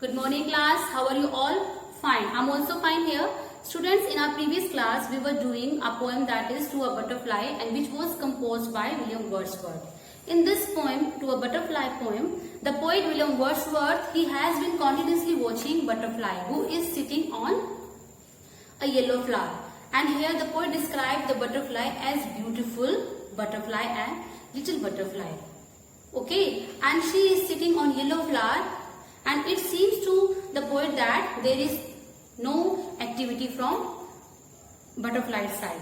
Good morning class. How are you all? Fine. I'm also fine here. Students, in our previous class we were doing a poem that is To a Butterfly and which was composed by William Wordsworth. In this poem, To a Butterfly poem, the poet William Wordsworth, he has been continuously watching butterfly who is sitting on a yellow flower. And here the poet described the butterfly as beautiful butterfly and little butterfly. Okay, and she is sitting on yellow flower, and it seems to the poet that there is no activity from butterfly side.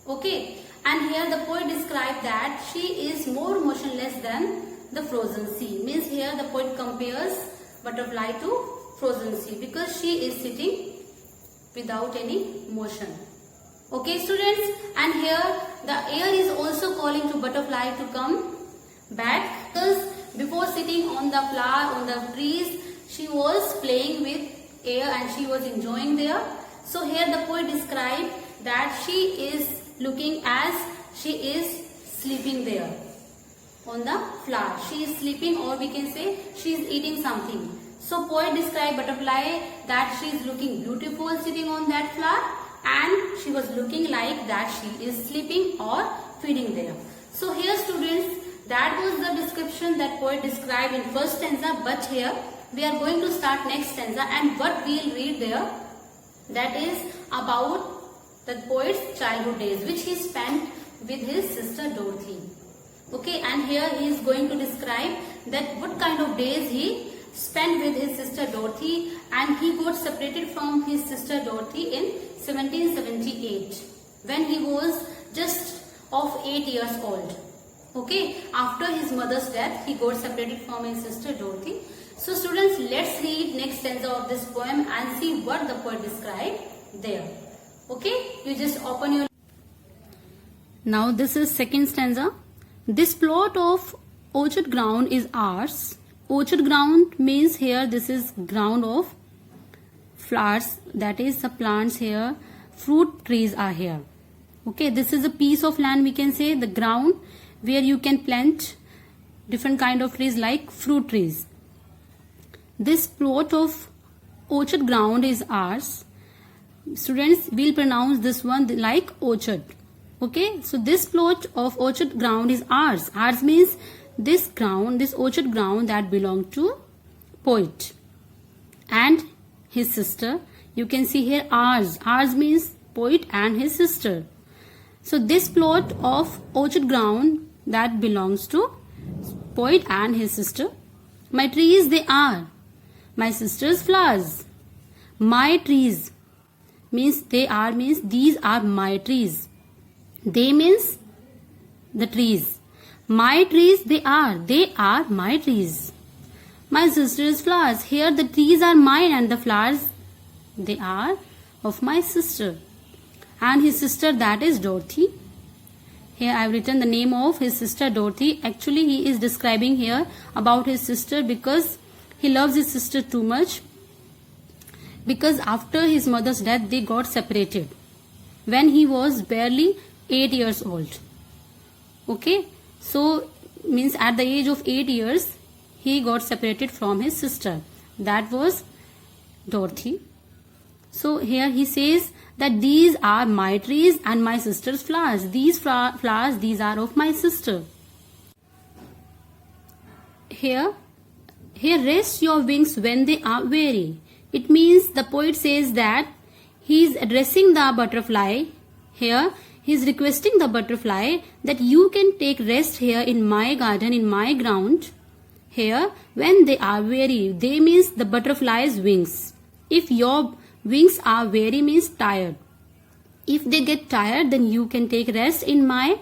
Okay, and here the poet described that she is more motionless than the frozen sea. Means here the poet compares butterfly to frozen sea because she is sitting without any motion. Okay students, and here the air is also calling to butterfly to come back because before sitting on the flower, on the trees, she was playing with air and she was enjoying there. So here the poet described that she is looking as she is sleeping there on the flower. She is sleeping, or we can say she is eating something. So poet described butterfly that she is looking beautiful sitting on that flower, and she was looking like that she is sleeping or feeding there. So here students, that was the description that poet described in first stanza, but here we are going to start next stanza, and what we will read there, that is about the poet's childhood days which he spent with his sister Dorothy. Okay, and here he is going to describe that what kind of days he spent with his sister Dorothy, and he got separated from his sister Dorothy in 1778 when he was just of 8 years old. Okay, after his mother's death he got separated from his sister Dorothy. So students, let's read next stanza of this poem and see what the poet described there. Okay, you just open your... Now this is second stanza. This plot of orchard ground is ours. Orchard ground means here this is ground of flowers, that is the plants here, fruit trees are here. Okay, this is a piece of land, we can say the ground where you can plant different kind of trees like fruit trees. This plot of orchard ground is ours. Students will pronounce this one like orchard. Okay, so this plot of orchard ground is ours. Ours means this ground, this orchard ground that belonged to poet and his sister. You can see here ours. Ours means poet and his sister. So this plot of orchard ground that belongs to poet and his sister. My trees they are my sister's flowers. My trees means they are, means these are my trees. They means the trees. My trees they are my trees. My sister's flowers, here the trees are mine and the flowers they are of my sister. And his sister, that is Dorothy. Here I have written the name of his sister Dorothy. Actually he is describing here about his sister because he loves his sister too much, because after his mother's death they got separated when he was barely 8 years old. Okay, so means at the age of 8 years he got separated from his sister, that was Dorothy. So here he says that these are my trees and my sister's flowers. These flowers, these are of my sister. Here rest your wings when they are weary. It means the poet says that he is addressing the butterfly. Here he is requesting the butterfly that you can take rest here in my garden, in my ground. Here when they are weary, they means the butterfly's wings. If your wings are weary means tired. If they get tired, then you can take rest in my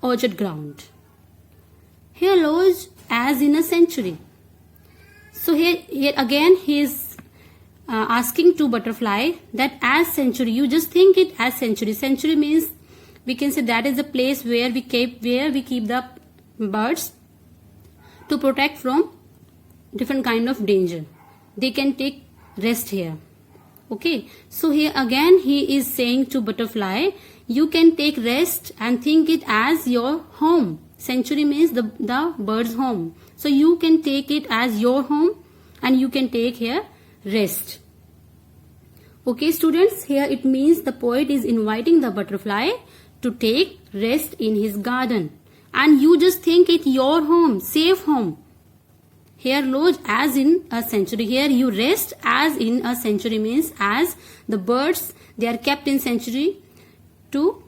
orchard ground. Here lodge as in a sanctuary. So here again he is asking to butterfly that as sanctuary, you just think it as sanctuary. Sanctuary means we can say that is the place where we keep the birds to protect from different kind of danger. They can take rest here. Okay, so here again he is saying to butterfly, you can take rest and think it as your home. Sanctuary means the bird's home. So you can take it as your home and you can take here rest. Okay students, here it means the poet is inviting the butterfly to take rest in his garden. And you just think it your home, safe home. Here lodge as in a sanctuary. Here you rest as in a sanctuary means as the birds, they are kept in sanctuary to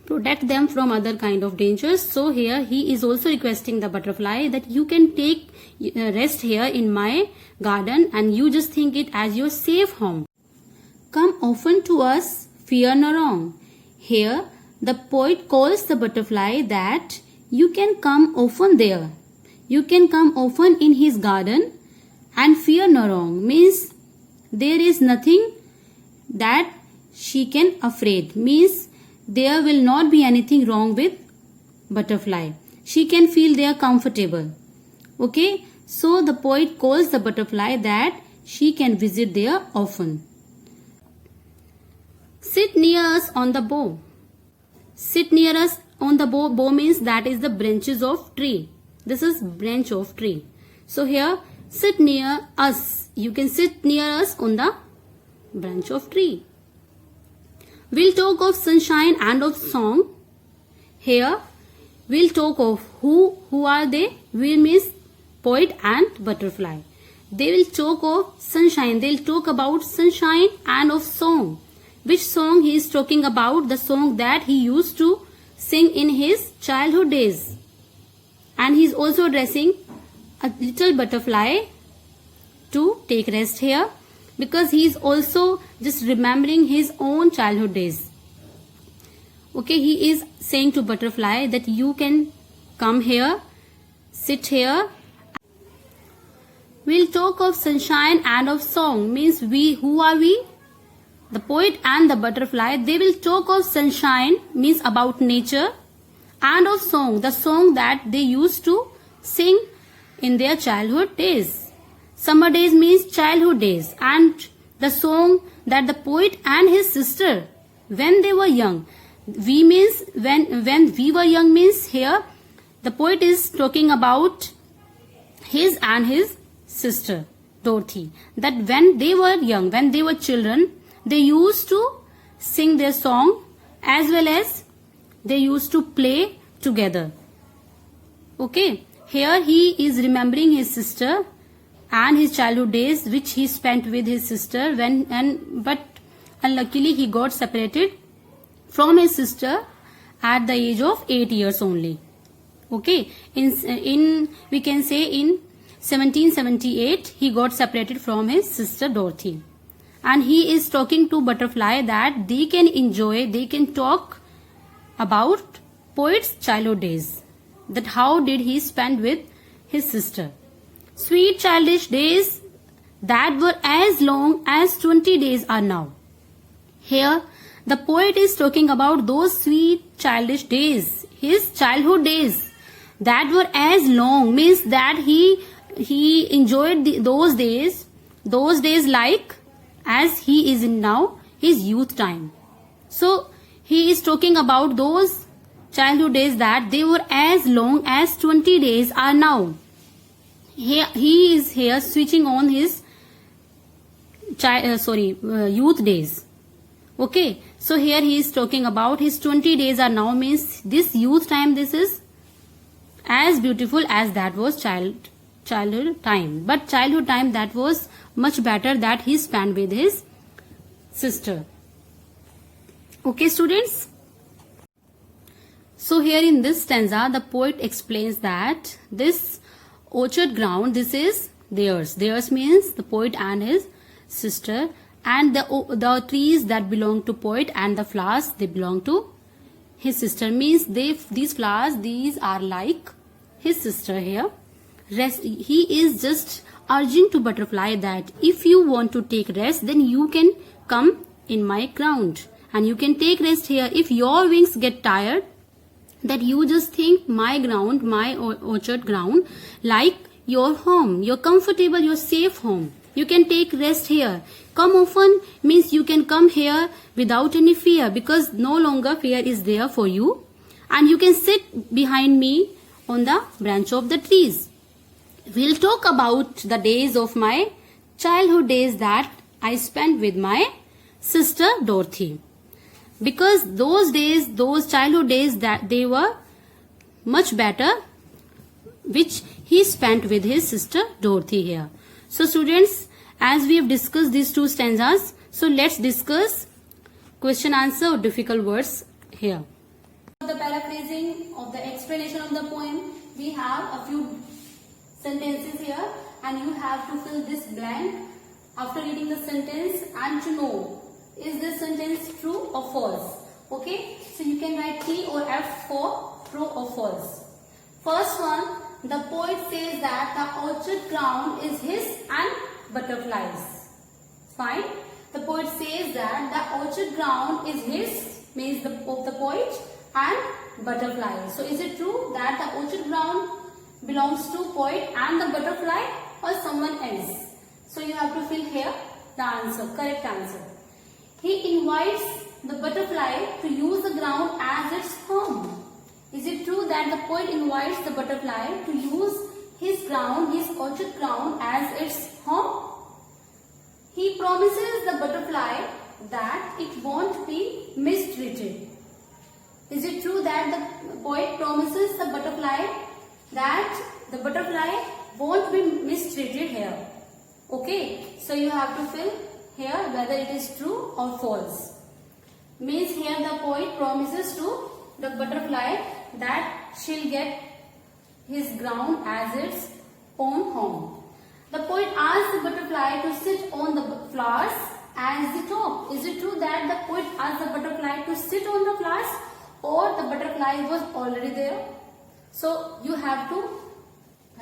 protect them from other kind of dangers. So here he is also requesting the butterfly that you can take rest here in my garden and you just think it as your safe home. Come often to us, fear no wrong. Here the poet calls the butterfly that you can come often there. You can come often in his garden and fear no wrong means there is nothing that she can afraid means there will not be anything wrong with butterfly. She can feel they are comfortable. Okay, so the poet calls the butterfly that she can visit there often. Sit near us on the bough. Sit near us on the bough. Bough means that is the branches of tree. This is branch of tree. So here sit near us. You can sit near us on the branch of tree. We'll talk of sunshine and of song. Here we'll talk of who are they? We means poet and butterfly. They will talk of sunshine. They'll talk about sunshine and of song. Which song he is talking about? The song that he used to sing in his childhood days. And he is also addressing a little butterfly to take rest here because he is also just remembering his own childhood days. Okay, he is saying to butterfly that you can come here, sit here. We'll talk of sunshine and of song means we, who are we? The poet and the butterfly, they will talk of sunshine means about nature and of song, the song that they used to sing in their childhood days. Summer days means childhood days and the song that the poet and his sister when they were young. We means when we were young means here the poet is talking about his and his sister Dorothy. That when they were young, when they were children, they used to sing their song as well as they used to play together. Okay, here he is remembering his sister and his childhood days which he spent with his sister but unluckily he got separated from his sister at the age of 8 years only. Okay, in we can say in 1778 he got separated from his sister Dorothy. And he is talking to butterfly that they can enjoy, they can talk about poet's childhood days. That how did he spend with his sister. Sweet childish days that were as long as 20 days are now. Here the poet is talking about those sweet childish days, his childhood days that were as long means that he enjoyed those days like as he is in now his youth time. So he is talking about those childhood days that they were as long as 20 days are now. He is here switching on his youth days. Okay, so here he is talking about his 20 days are now means this youth time, this is as beautiful as that was childhood time. But childhood time that was much better that he spent with his sister. Okay students. So here in this stanza the poet explains that this orchard ground, this is theirs. Theirs means the poet and his sister, and the trees that belong to poet and the flowers they belong to his sister means these flowers these are like his sister here. He is just urging to butterfly that if you want to take rest then you can come in my ground and you can take rest here. If your wings get tired, that you just think my ground, my orchard ground like your home, your comfortable, your safe home. You can take rest here. Come often means you can come here without any fear because no longer fear is there for you, and you can sit behind me on the branch of the trees. We'll talk about the days of my childhood days that I spent with my sister Dorothy. Because those days, those childhood days, that they were much better, which he spent with his sister Dorothy here. So students, as we have discussed these two stanzas, so let's discuss question answer or difficult words here. For the paraphrasing of the explanation of the poem, we have a few sentences here and you have to fill this blank after reading the sentence and to know is this sentence true or false. Okay, so you can write T or F for true or false. First one, the poet says that the orchard ground is his and butterflies. Fine. The poet says that the orchard ground is his, means the poet, and butterflies. So is it true that the orchard ground belongs to poet and the butterfly or someone else? So you have to fill here the answer, correct answer. He invites the butterfly to use the ground as its home. Is it true that the poet invites the butterfly to use his ground, his orchard ground as its home? He promises the butterfly that it won't be mistreated. Is it true that the poet promises the butterfly that the butterfly won't be mistreated here? Okay, so you have to fill here whether it is true or false. Means here the poet promises to the butterfly that she'll get his ground as its own home. The poet asks the butterfly to sit on the flowers as the top. Is it true that the poet asked the butterfly to sit on the flowers or the butterfly was already there? So you have to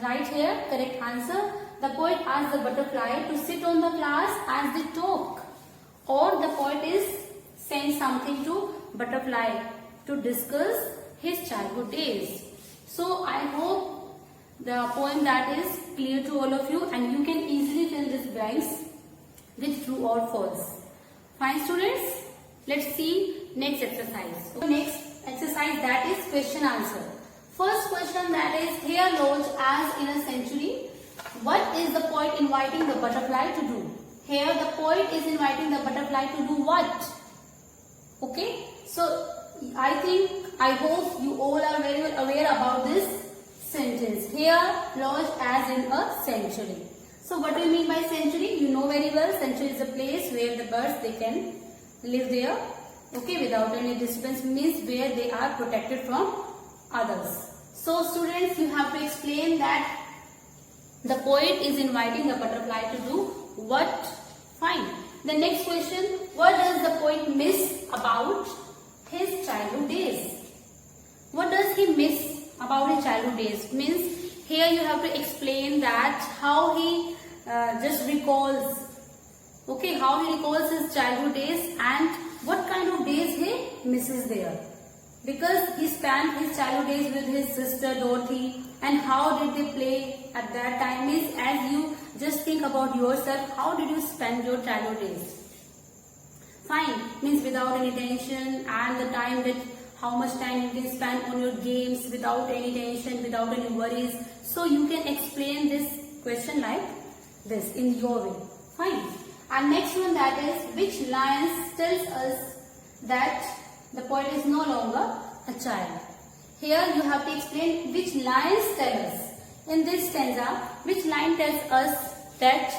write here correct answer. The poet asked the butterfly to sit on the flowers as they talk, or the poet is saying something to butterfly to discuss his childhood days. So I hope the poem that is clear to all of you and you can easily fill these blanks with true or false. Fine students, let's see next exercise. So next exercise, that is question answer. First question, that is, here lodge as in a century. What is the poet inviting the butterfly to do? Here the poet is inviting the butterfly to do what? Okay, so I hope you all are very well aware about this sentence. Here lodge as in a century. So what do you mean by century? You know very well, century is a place where the birds they can live there, okay, without any disturbance, means where they are protected from others. So students, you have to explain that the poet is inviting the butterfly to do what? Fine. The next question, what does the poet miss about his childhood days? What does he miss about his childhood days? Means here you have to explain that how he just recalls, okay, how he recalls his childhood days and what kind of days he misses there. Because he spent his childhood days with his sister Dorothy, and how did they play at that time? Means as you just think about yourself, how did you spend your childhood days? Fine, means without any tension, and the time that how much time you can spend on your games without any tension, without any worries. So you can explain this question like this in your way. Fine. And next one, that is, which lines tells us that the poet is no longer a child? Here you have to explain which lines tell us. In this stanza, which line tells us that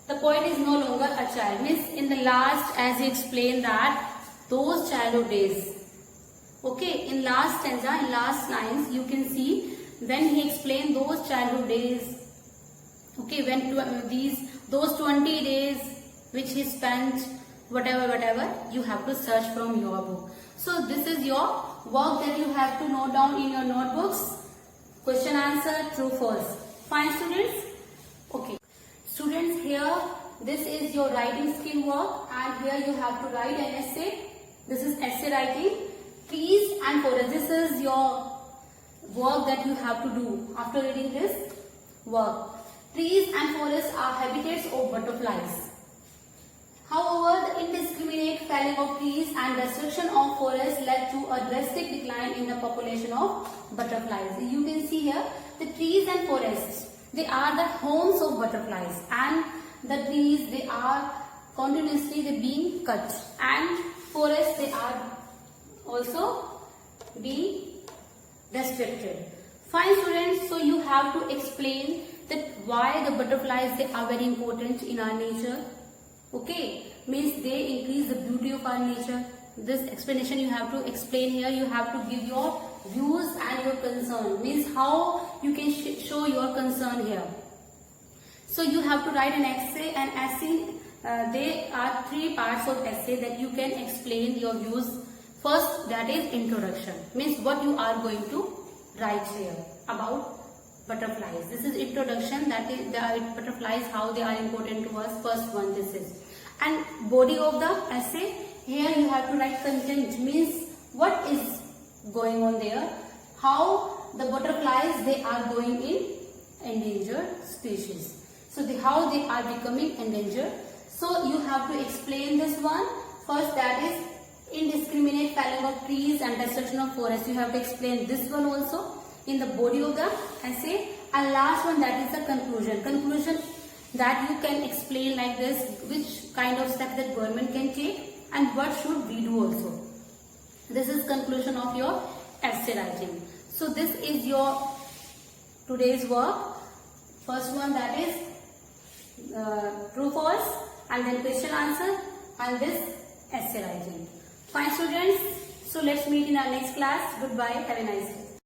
the poet is no longer a child? Means in the last, as he explained that those childhood days. Okay, in last stanza, in last lines, you can see when he explained those childhood days. Okay, when those 20 days which he spent, whatever, you have to search from your book. So this is your work that you have to note down in your notebooks. Question answer, true, false. Fine students? Okay. Students, here this is your writing skill work, and here you have to write an essay. This is essay writing. Trees and forests. This is your work that you have to do after reading this work. Trees and forests are habitats of butterflies. However, the indiscriminate felling of trees and destruction of forests led to a drastic decline in the population of butterflies. You can see here the trees and forests, they are the homes of butterflies, and the trees, they are continuously being cut, and forests, they are also being restricted. Fine students, so you have to explain that why the butterflies, they are very important in our nature. Okay, means they increase the beauty of our nature. This explanation you have to explain here. You have to give your views and your concern, means how you can show your concern here. So you have to write an essay. An essay, there are 3 parts of essay that you can explain your views. First, that is introduction, means what you are going to write here about butterflies. This is introduction, that is the butterflies, how they are important to us. First one, this is. And body of the essay, here you have to write content, means what is going on there, how the butterflies, they are going in endangered species. So how they are becoming endangered. So you have to explain this one. First, that is indiscriminate felling of trees and destruction of forests. You have to explain this one also in the body of the essay. And last one, that is the conclusion. Conclusion, that you can explain like this, which kind of steps that government can take and what should we do also. This is conclusion of your essay writing. So this is your today's work. First one, that is true false, and then question answer, and this essay writing. Fine students, so let's meet in our next class. Goodbye, have a nice day.